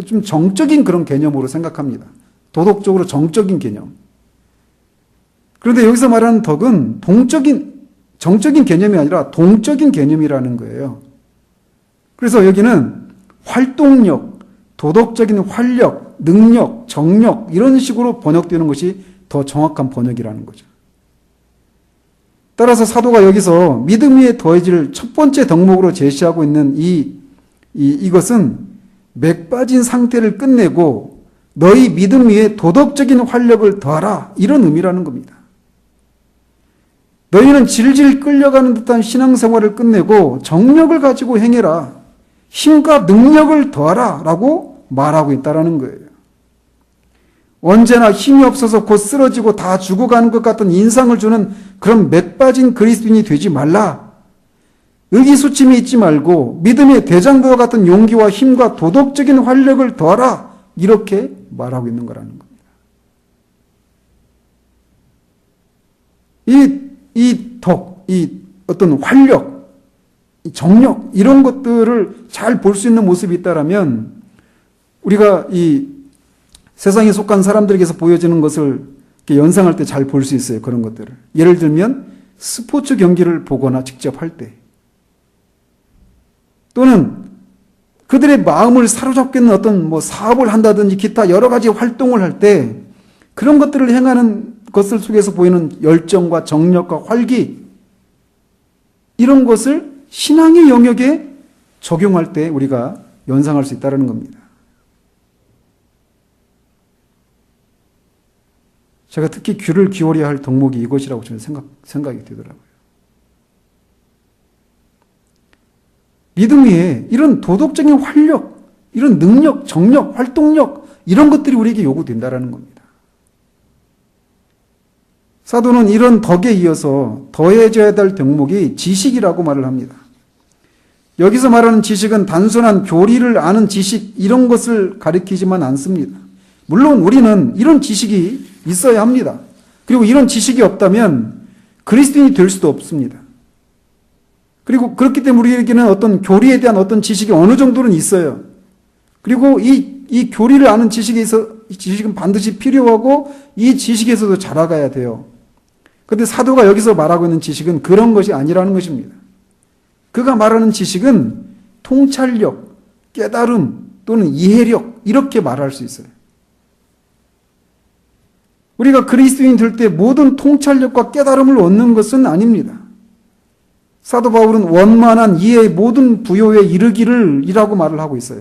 좀 정적인 그런 개념으로 생각합니다. 도덕적으로 정적인 개념. 그런데 여기서 말하는 덕은 정적인 개념이 아니라 동적인 개념이라는 거예요. 그래서 여기는 활동력, 도덕적인 활력, 능력, 정력 이런 식으로 번역되는 것이 더 정확한 번역이라는 거죠. 따라서 사도가 여기서 믿음 위에 더해질 첫 번째 덕목으로 제시하고 있는 이것은 맥 빠진 상태를 끝내고 너희 믿음 위에 도덕적인 활력을 더하라 이런 의미라는 겁니다. 너희는 질질 끌려가는 듯한 신앙생활을 끝내고 정력을 가지고 행해라. 힘과 능력을 더하라 라고 말하고 있다는 거예요. 언제나 힘이 없어서 곧 쓰러지고 다 죽어가는 것 같은 인상을 주는 그런 맥 빠진 그리스도인이 되지 말라. 의기소침이 있지 말고 믿음의 대장부와 같은 용기와 힘과 도덕적인 활력을 더하라. 이렇게 말하고 있는 거라는 겁니다. 이 어떤 활력, 이 정력 이런 것들을 잘 볼 수 있는 모습이 있다라면 우리가 이 세상에 속한 사람들에게서 보여지는 것을 이렇게 연상할 때 잘 볼 수 있어요. 그런 것들을. 예를 들면 스포츠 경기를 보거나 직접 할 때 또는 그들의 마음을 사로잡겠는 어떤 사업을 한다든지 기타 여러 가지 활동을 할 때 그런 것들을 행하는 것을 속에서 보이는 열정과 정력과 활기 이런 것을 신앙의 영역에 적용할 때 우리가 연상할 수 있다는 겁니다. 제가 특히 귀를 기울여야 할 덕목이 이것이라고 저는 생각이 되더라고요. 믿음 위에 이런 도덕적인 활력, 이런 능력, 정력, 활동력 이런 것들이 우리에게 요구된다는 겁니다. 사도는 이런 덕에 이어서 더해져야 될 덕목이 지식이라고 말을 합니다. 여기서 말하는 지식은 단순한 교리를 아는 지식 이런 것을 가리키지만 않습니다. 물론 우리는 이런 지식이 있어야 합니다. 그리고 이런 지식이 없다면 그리스도인이 될 수도 없습니다. 그리고 그렇기 때문에 우리에게는 어떤 교리에 대한 어떤 지식이 어느 정도는 있어요. 그리고 이 교리를 아는 지식은 반드시 필요하고 이 지식에서도 자라가야 돼요. 그런데 사도가 여기서 말하고 있는 지식은 그런 것이 아니라는 것입니다. 그가 말하는 지식은 통찰력, 깨달음 또는 이해력 이렇게 말할 수 있어요. 우리가 그리스도인 될 때 모든 통찰력과 깨달음을 얻는 것은 아닙니다. 사도 바울은 원만한 이해의 모든 부요에 이르기를 이라고 말을 하고 있어요.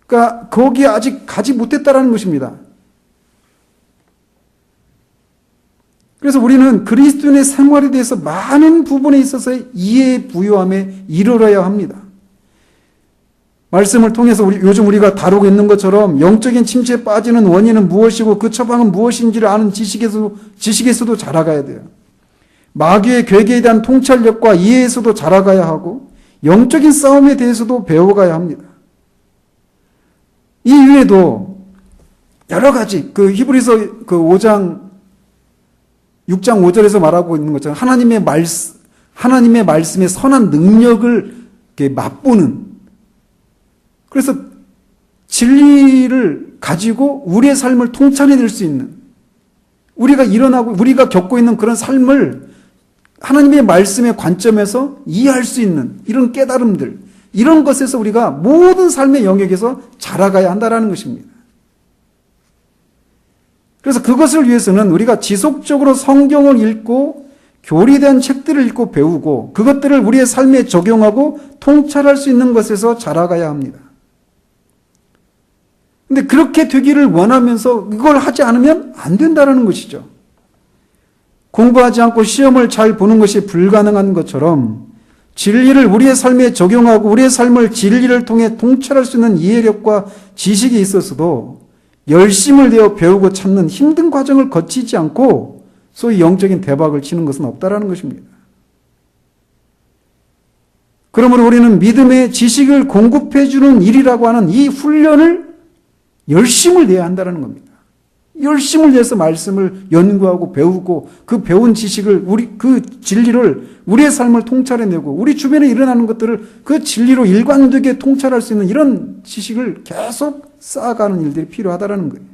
그러니까 거기에 아직 가지 못했다라는 것입니다. 그래서 우리는 그리스도인의 생활에 대해서 많은 부분에 있어서 이해의 부요함에 이르러야 합니다. 말씀을 통해서 요즘 우리가 다루고 있는 것처럼 영적인 침체에 빠지는 원인은 무엇이고 그 처방은 무엇인지를 아는 지식에서도 자라가야 돼요. 마귀의 괴계에 대한 통찰력과 이해에서도 자라가야 하고 영적인 싸움에 대해서도 배워가야 합니다. 이 외에도 여러 가지 히브리서 6장 5절에서 말하고 있는 것처럼 하나님의 말씀의 선한 능력을 이렇게 맛보는 그래서 진리를 가지고 우리의 삶을 통찰해낼 수 있는 우리가 겪고 있는 그런 삶을 하나님의 말씀의 관점에서 이해할 수 있는 이런 깨달음들 이런 것에서 우리가 모든 삶의 영역에서 자라가야 한다는 것입니다. 그래서 그것을 위해서는 우리가 지속적으로 성경을 읽고 교리에 대한 책들을 읽고 배우고 그것들을 우리의 삶에 적용하고 통찰할 수 있는 것에서 자라가야 합니다. 근데 그렇게 되기를 원하면서 이걸 하지 않으면 안 된다는 것이죠. 공부하지 않고 시험을 잘 보는 것이 불가능한 것처럼 진리를 우리의 삶에 적용하고 우리의 삶을 진리를 통해 통찰할 수 있는 이해력과 지식이 있어서도 열심을 내어 배우고 찾는 힘든 과정을 거치지 않고 소위 영적인 대박을 치는 것은 없다라는 것입니다. 그러므로 우리는 믿음의 지식을 공급해 주는 일이라고 하는 이 훈련을 열심을 내야 한다는 겁니다. 열심을 내서 말씀을 연구하고 배우고 그 배운 지식을 그 진리를 우리의 삶을 통찰해내고 우리 주변에 일어나는 것들을 그 진리로 일관되게 통찰할 수 있는 이런 지식을 계속 쌓아가는 일들이 필요하다는 거예요.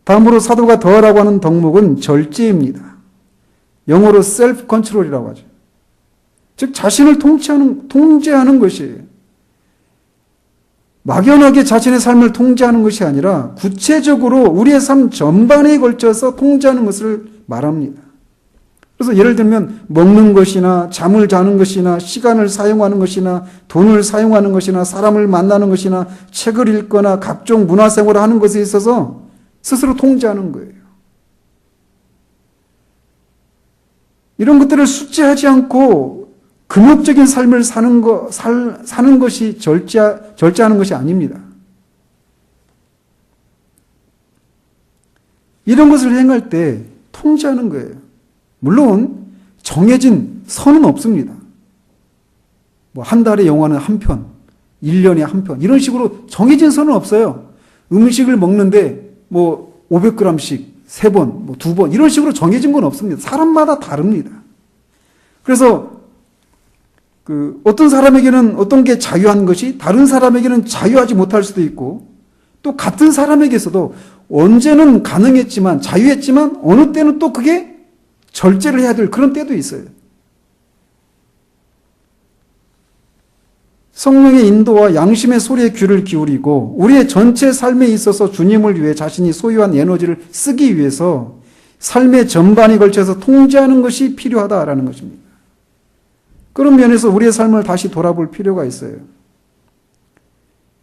다음으로 사도가 더하라고 하는 덕목은 절제입니다. 영어로 셀프 컨트롤이라고 하죠. 즉 자신을 통제하는 것이에요. 막연하게 자신의 삶을 통제하는 것이 아니라 구체적으로 우리의 삶 전반에 걸쳐서 통제하는 것을 말합니다. 그래서 예를 들면 먹는 것이나 잠을 자는 것이나 시간을 사용하는 것이나 돈을 사용하는 것이나 사람을 만나는 것이나 책을 읽거나 각종 문화생활을 하는 것에 있어서 스스로 통제하는 거예요. 이런 것들을 숙지하지 않고 금욕적인 삶을 사는 것이 절제하는 것이 아닙니다. 이런 것을 행할 때 통제하는 거예요. 물론 정해진 선은 없습니다. 뭐 한 달에 영화는 한 편, 1년에 한 편 이런 식으로 정해진 선은 없어요. 음식을 먹는데 뭐 500g씩 3번, 뭐 2번 이런 식으로 정해진 건 없습니다. 사람마다 다릅니다. 그래서 어떤 사람에게는 어떤 게 자유한 것이 다른 사람에게는 자유하지 못할 수도 있고 또 같은 사람에게서도 언제는 가능했지만 자유했지만 어느 때는 또 그게 절제를 해야 될 그런 때도 있어요. 성령의 인도와 양심의 소리에 귀를 기울이고 우리의 전체 삶에 있어서 주님을 위해 자신이 소유한 에너지를 쓰기 위해서 삶의 전반에 걸쳐서 통제하는 것이 필요하다라는 것입니다. 그런 면에서 우리의 삶을 다시 돌아볼 필요가 있어요.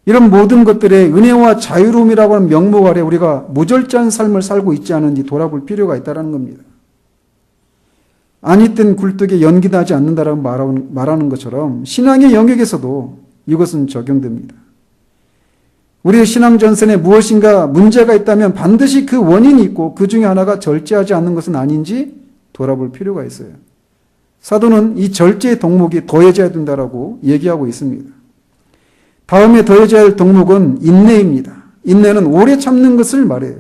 이런 모든 것들의 은혜와 자유로움이라고 하는 명목 아래 우리가 무절제한 삶을 살고 있지 않은지 돌아볼 필요가 있다는 겁니다. 아니 땐 굴뚝에 연기 나지 않는다라고 말하는 것처럼 신앙의 영역에서도 이것은 적용됩니다. 우리의 신앙 전선에 무엇인가 문제가 있다면 반드시 그 원인이 있고 그 중에 하나가 절제하지 않는 것은 아닌지 돌아볼 필요가 있어요. 사도는 이 절제의 덕목이 더해져야 된다라고 얘기하고 있습니다. 다음에 더해져야 할 덕목은 인내입니다. 인내는 오래 참는 것을 말해요.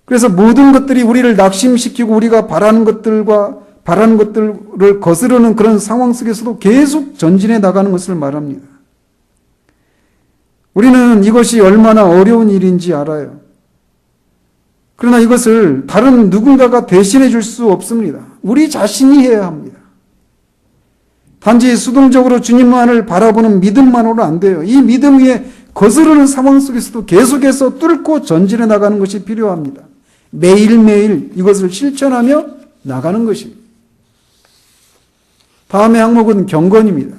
그래서 모든 것들이 우리를 낙심시키고 우리가 바라는 것들을 거스르는 그런 상황 속에서도 계속 전진해 나가는 것을 말합니다. 우리는 이것이 얼마나 어려운 일인지 알아요. 그러나 이것을 다른 누군가가 대신해 줄 수 없습니다. 우리 자신이 해야 합니다. 단지 수동적으로 주님만을 바라보는 믿음만으로는 안 돼요. 이 믿음 위에 거스르는 상황 속에서도 계속해서 뚫고 전진해 나가는 것이 필요합니다. 매일매일 이것을 실천하며 나가는 것입니다. 다음의 항목은 경건입니다.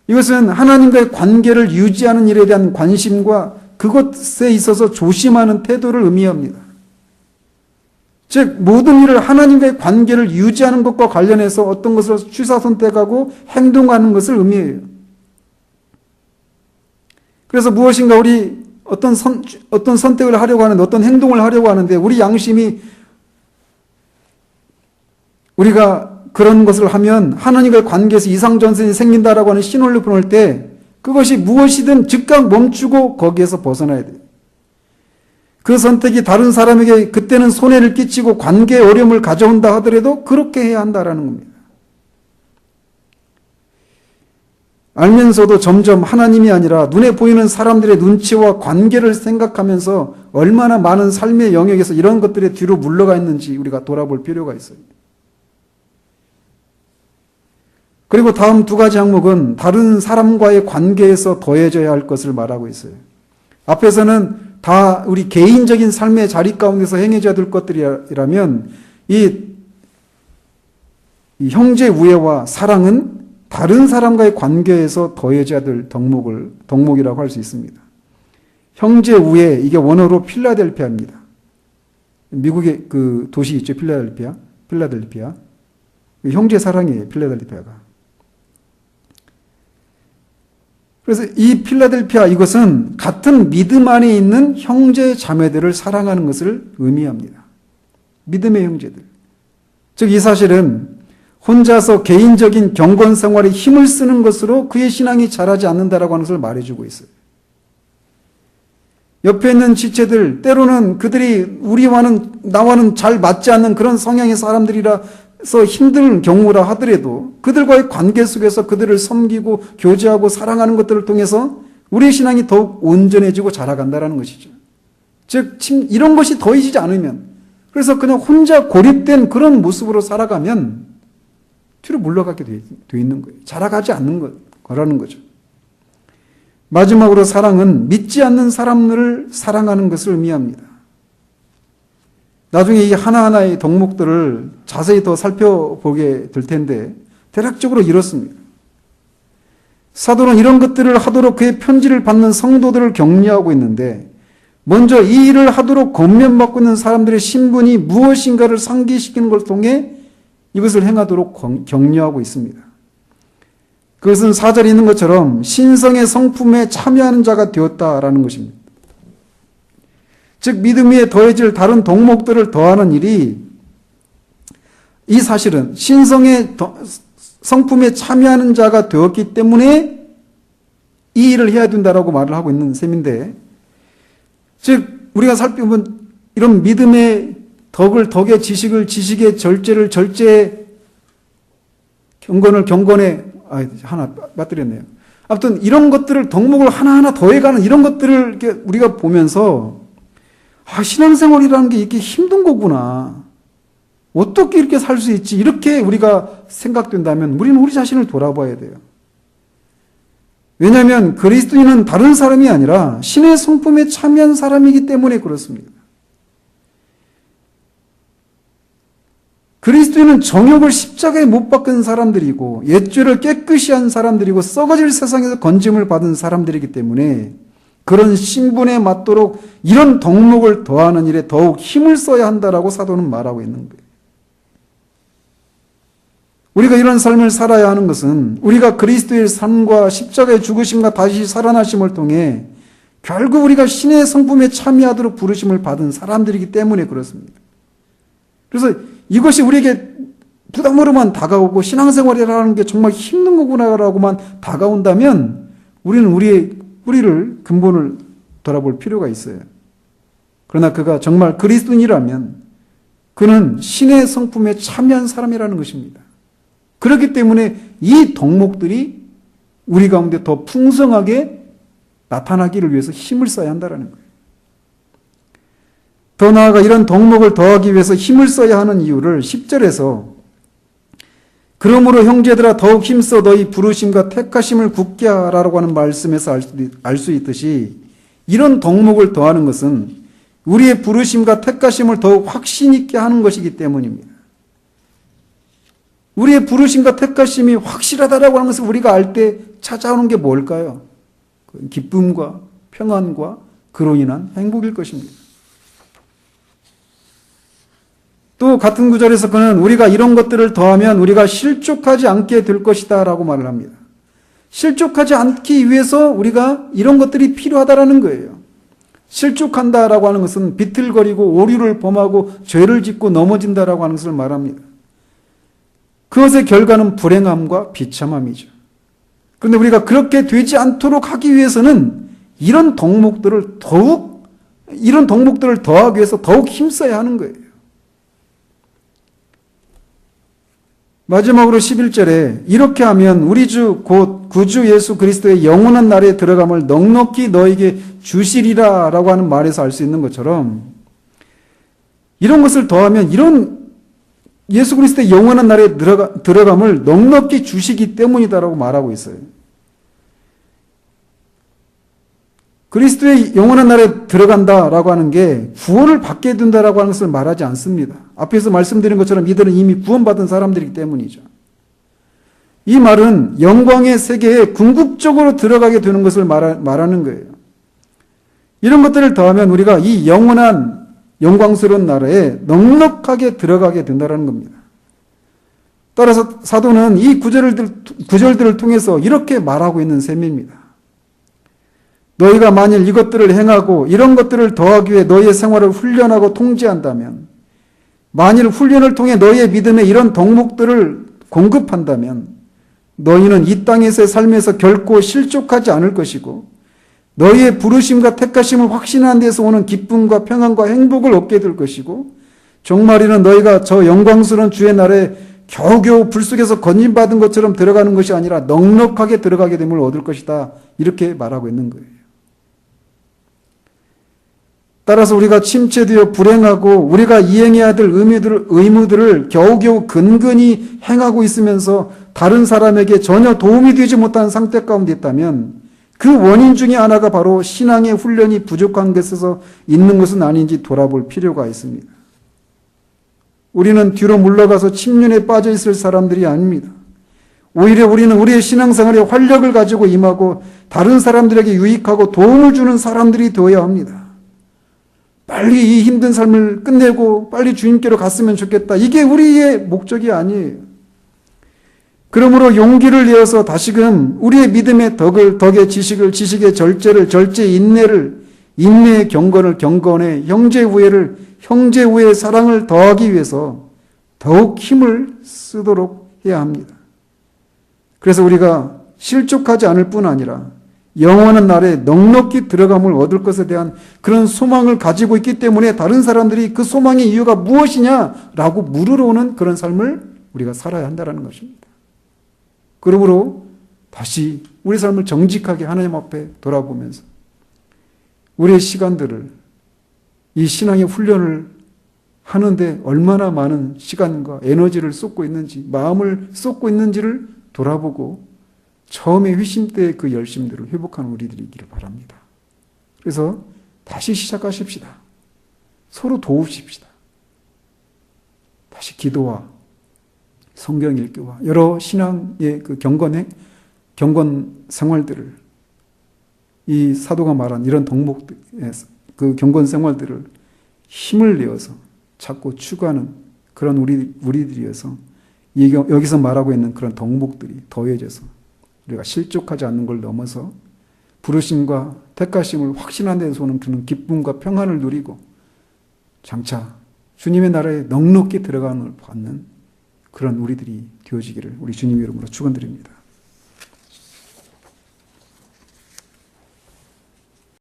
이것은 하나님과의 관계를 유지하는 일에 대한 관심과 그것에 있어서 조심하는 태도를 의미합니다. 즉 모든 일을 하나님과의 관계를 유지하는 것과 관련해서 어떤 것을 취사선택하고 행동하는 것을 의미해요. 그래서 무엇인가 우리 어떤 선택을 하려고 하는데 어떤 행동을 하려고 하는데 우리 양심이 우리가 그런 것을 하면 하나님과의 관계에서 이상전선이 생긴다라고 하는 신호를 보낼 때 그것이 무엇이든 즉각 멈추고 거기에서 벗어나야 돼요. 그 선택이 다른 사람에게 그때는 손해를 끼치고 관계에 어려움을 가져온다 하더라도 그렇게 해야 한다라는 겁니다. 알면서도 점점 하나님이 아니라 눈에 보이는 사람들의 눈치와 관계를 생각하면서 얼마나 많은 삶의 영역에서 이런 것들의 뒤로 물러가 있는지 우리가 돌아볼 필요가 있어요. 그리고 다음 두 가지 항목은 다른 사람과의 관계에서 더해져야 할 것을 말하고 있어요. 앞에서는 다 우리 개인적인 삶의 자리 가운데서 행해져야 될 것들이라면 이 형제 우애와 사랑은 다른 사람과의 관계에서 더해져야 될 덕목이라고 할 수 있습니다. 형제 우애, 이게 원어로 필라델피아입니다. 미국의 그 도시 있죠, 필라델피아. 형제 사랑이에요, 필라델피아가. 그래서 이 필라델피아 이것은 같은 믿음 안에 있는 형제 자매들을 사랑하는 것을 의미합니다. 믿음의 형제들. 즉 이 사실은 혼자서 개인적인 경건 생활에 힘을 쓰는 것으로 그의 신앙이 자라지 않는다라고 하는 것을 말해주고 있어요. 옆에 있는 지체들, 때로는 그들이 나와는 잘 맞지 않는 그런 성향의 사람들이라서 힘든 경우라 하더라도 그들과의 관계 속에서 그들을 섬기고 교제하고 사랑하는 것들을 통해서 우리의 신앙이 더욱 온전해지고 자라간다는 것이죠. 즉 이런 것이 더해지지 않으면, 그래서 그냥 혼자 고립된 그런 모습으로 살아가면 뒤로 물러가게 돼 있는 거예요. 자라가지 않는 거라는 거죠. 마지막으로 사랑은 믿지 않는 사람들을 사랑하는 것을 의미합니다. 나중에 이 하나하나의 덕목들을 자세히 더 살펴보게 될 텐데 대략적으로 이렇습니다. 사도는 이런 것들을 하도록 그의 편지를 받는 성도들을 격려하고 있는데, 먼저 이 일을 하도록 권면받고 있는 사람들의 신분이 무엇인가를 상기시키는 것을 통해 이것을 행하도록 격려하고 있습니다. 그것은 4절에 있는 것처럼 신성의 성품에 참여하는 자가 되었다라는 것입니다. 즉 믿음 위에 더해질 다른 덕목들을 더하는 일이, 이 사실은 신성의 성품에 참여하는 자가 되었기 때문에 이 일을 해야 된다라고 말을 하고 있는 셈인데, 즉 우리가 살펴보면 이런 믿음의 덕의 지식을 지식의 절제를 절제에, 경건을 경건에, 하나 빠뜨렸네요. 아무튼 이런 것들을 덕목을 하나하나 더해가는 이런 것들을 이렇게 우리가 보면서 신앙생활이라는 게 이렇게 힘든 거구나. 어떻게 이렇게 살 수 있지? 이렇게 우리가 생각된다면 우리는 우리 자신을 돌아봐야 돼요. 왜냐하면 그리스도인은 다른 사람이 아니라 신의 성품에 참여한 사람이기 때문에 그렇습니다. 그리스도인은 정욕을 십자가에 못 박은 사람들이고 옛죄를 깨끗이 한 사람들이고 썩어질 세상에서 건짐을 받은 사람들이기 때문에 그런 신분에 맞도록 이런 덕목을 더하는 일에 더욱 힘을 써야 한다라고 사도는 말하고 있는 거예요. 우리가 이런 삶을 살아야 하는 것은 우리가 그리스도의 삶과 십자가의 죽으심과 다시 살아나심을 통해 결국 우리가 신의 성품에 참여하도록 부르심을 받은 사람들이기 때문에 그렇습니다. 그래서 이것이 우리에게 부담으로만 다가오고 신앙생활이라는 게 정말 힘든 거구나라고만 다가온다면 우리는 우리의 뿌리를, 근본을 돌아볼 필요가 있어요. 그러나 그가 정말 그리스도인이라면 그는 신의 성품에 참여한 사람이라는 것입니다. 그렇기 때문에 이 덕목들이 우리 가운데 더 풍성하게 나타나기를 위해서 힘을 써야 한다는 거예요. 더 나아가 이런 덕목을 더하기 위해서 힘을 써야 하는 이유를 10절에서 그러므로 형제들아 더욱 힘써 너희 부르심과 택하심을 굳게 하라고 하는 말씀에서 알 수 있듯이 이런 덕목을 더하는 것은 우리의 부르심과 택하심을 더욱 확신 있게 하는 것이기 때문입니다. 우리의 부르심과 택하심이 확실하다라고 하는 것을 우리가 알 때 찾아오는 게 뭘까요? 기쁨과 평안과 그로 인한 행복일 것입니다. 또 같은 구절에서 그는 우리가 이런 것들을 더하면 우리가 실족하지 않게 될 것이다 라고 말을 합니다. 실족하지 않기 위해서 우리가 이런 것들이 필요하다라는 거예요. 실족한다라고 하는 것은 비틀거리고 오류를 범하고 죄를 짓고 넘어진다라고 하는 것을 말합니다. 그것의 결과는 불행함과 비참함이죠. 그런데 우리가 그렇게 되지 않도록 하기 위해서는 이런 덕목들을 더하기 위해서 더욱 힘써야 하는 거예요. 마지막으로 11절에 이렇게 하면 우리 주 곧 구주 예수 그리스도의 영원한 날에 들어감을 넉넉히 너에게 주시리라 라고 하는 말에서 알 수 있는 것처럼 이런 것을 더하면 이런 예수 그리스도의 영원한 날에 들어감을 넉넉히 주시기 때문이다라고 말하고 있어요. 그리스도의 영원한 날에 들어간다라고 하는 게 구원을 받게 된다라고 하는 것을 말하지 않습니다. 앞에서 말씀드린 것처럼 이들은 이미 구원받은 사람들이기 때문이죠. 이 말은 영광의 세계에 궁극적으로 들어가게 되는 것을 말하는 거예요. 이런 것들을 더하면 우리가 이 영원한 영광스러운 나라에 넉넉하게 들어가게 된다는 겁니다. 따라서 사도는 이 구절들을 통해서 이렇게 말하고 있는 셈입니다. 너희가 만일 이것들을 행하고 이런 것들을 더하기 위해 너희의 생활을 훈련하고 통제한다면, 만일 훈련을 통해 너희의 믿음에 이런 덕목들을 공급한다면 너희는 이 땅에서의 삶에서 결코 실족하지 않을 것이고 너희의 부르심과 택하심을 확신하는 데서 오는 기쁨과 평안과 행복을 얻게 될 것이고, 종말에는 너희가 저 영광스러운 주의 날에 겨우겨우 불 속에서 건진받은 것처럼 들어가는 것이 아니라 넉넉하게 들어가게 됨을 얻을 것이다. 이렇게 말하고 있는 거예요. 따라서 우리가 침체되어 불행하고 우리가 이행해야 될 의무들을 겨우겨우 근근히 행하고 있으면서 다른 사람에게 전혀 도움이 되지 못하는 상태 가운데 있다면 그 원인 중에 하나가 바로 신앙의 훈련이 부족한 것에서 있는 것은 아닌지 돌아볼 필요가 있습니다. 우리는 뒤로 물러가서 침륜에 빠져 있을 사람들이 아닙니다. 오히려 우리는 우리의 신앙생활에 활력을 가지고 임하고 다른 사람들에게 유익하고 도움을 주는 사람들이 되어야 합니다. 빨리 이 힘든 삶을 끝내고 빨리 주님께로 갔으면 좋겠다. 이게 우리의 목적이 아니에요. 그러므로 용기를 내어서 다시금 우리의 믿음의 덕의 지식을, 지식의 절제를, 절제의 인내를, 인내의 경건을, 경건의 형제 우애의 사랑을 더하기 위해서 더욱 힘을 쓰도록 해야 합니다. 그래서 우리가 실족하지 않을 뿐 아니라 영원한 날에 넉넉히 들어감을 얻을 것에 대한 그런 소망을 가지고 있기 때문에 다른 사람들이 그 소망의 이유가 무엇이냐라고 물으러 오는 그런 삶을 우리가 살아야 한다는 것입니다. 그러므로 다시 우리 삶을 정직하게 하나님 앞에 돌아보면서 우리의 시간들을 이 신앙의 훈련을 하는데 얼마나 많은 시간과 에너지를 쏟고 있는지, 마음을 쏟고 있는지를 돌아보고 처음에 회심 때의 그 열심들을 회복하는 우리들이기를 바랍니다. 그래서 다시 시작하십시다. 서로 도우십시다. 다시 기도와 성경 읽기와 여러 신앙의 그 경건 생활들을, 이 사도가 말한 이런 덕목들, 그 경건 생활들을 힘을 내어서 찾고 추구하는 그런 우리들이어서 여기서 말하고 있는 그런 덕목들이 더해져서 우리가 실족하지 않는 걸 넘어서 부르심과 택하심을 확신한 데서 오는 그런 기쁨과 평안을 누리고 장차 주님의 나라에 넉넉히 들어가는 걸 받는 그런 우리들이 되어지기를 우리 주님 이름으로 축원드립니다.